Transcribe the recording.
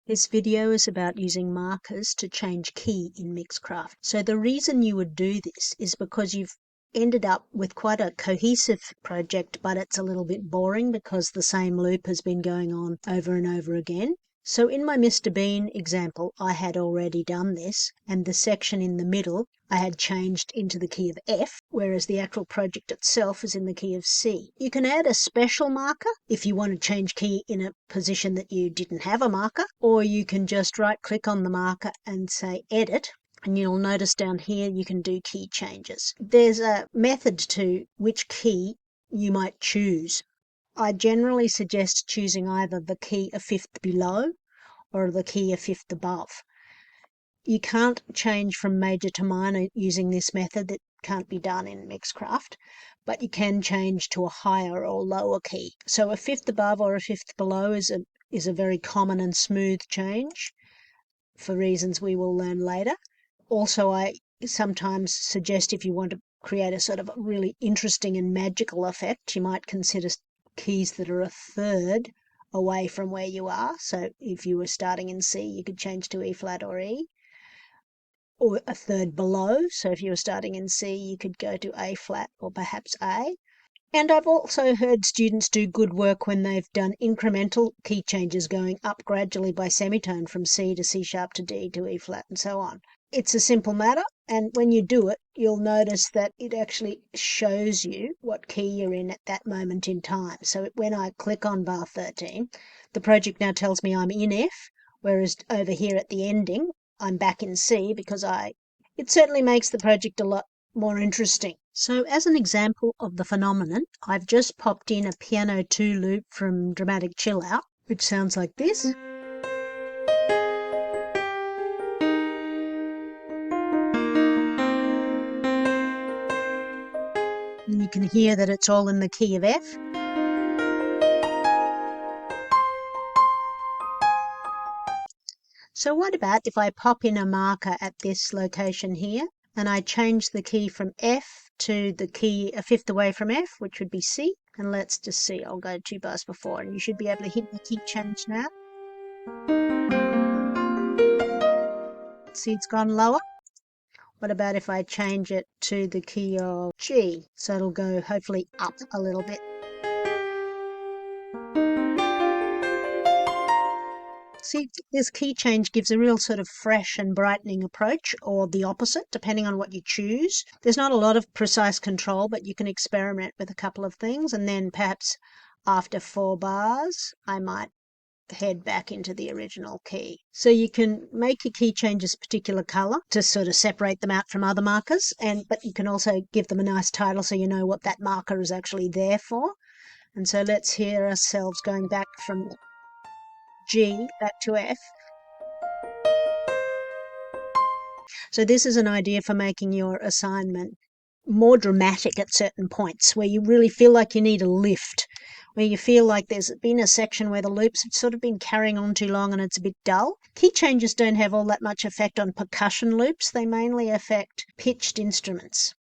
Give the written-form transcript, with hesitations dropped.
This video is about using markers to change key in Mixcraft. So the reason you would do this is because you've ended up with quite a cohesive project, but it's a little bit boring because the same loop has been going on over and over again. So in my Mr. Bean example, I had already done this, and the section in the middle I had changed into the key of F, whereas the actual project itself is in the key of C. You can add a special marker if you want to change key in a position that you didn't have a marker, or you can just right-click on the marker and say Edit, and you'll notice down here you can do key changes. There's a method to which key you might choose. I generally suggest choosing either the key a fifth below or the key a fifth above. You can't change from major to minor using this method. It can't be done in Mixcraft, but you can change to a higher or lower key. So a fifth above or a fifth below is a very common and smooth change for reasons we will learn later. Also, I sometimes suggest if you want to create a sort of really interesting and magical effect, you might consider keys that are a third away from where you are. So if you were starting in C, you could change to E flat or E, or a third below. So if you were starting in C, you could go to A flat or perhaps A. And I've also heard students do good work when they've done incremental key changes, going up gradually by semitone from C to C sharp to D to E flat and so on. It's a simple matter, and when you do it, you'll notice that it actually shows you what key you're in at that moment in time. So when I click on bar 13, the project now tells me I'm in F, whereas over here at the ending, I'm back in C because it certainly makes the project a lot more interesting. So as an example of the phenomenon, I've just popped in a piano 2 loop from Dramatic Chill Out, which sounds like this. And you can hear that it's all in the key of F. So what about if I pop in a marker at this location here, and I change the key from F to the key a fifth away from F, which would be C. And let's just see, I'll go 2 bars before, and you should be able to hit the key change now. See, it's gone lower. What about if I change it to the key of G? So it'll go hopefully up a little bit. See, this key change gives a real sort of fresh and brightening approach, or the opposite, depending on what you choose. There's not a lot of precise control, but you can experiment with a couple of things, and then perhaps after 4 bars, I might head back into the original key. So you can make your key changes a particular colour to sort of separate them out from other markers, but you can also give them a nice title so you know what that marker is actually there for. And so let's hear ourselves going back from G back to F. So this is an idea for making your assignment more dramatic at certain points, where you really feel like you need a lift, where you feel like there's been a section where the loops have sort of been carrying on too long and it's a bit dull. Key changes don't have all that much effect on percussion loops. They mainly affect pitched instruments.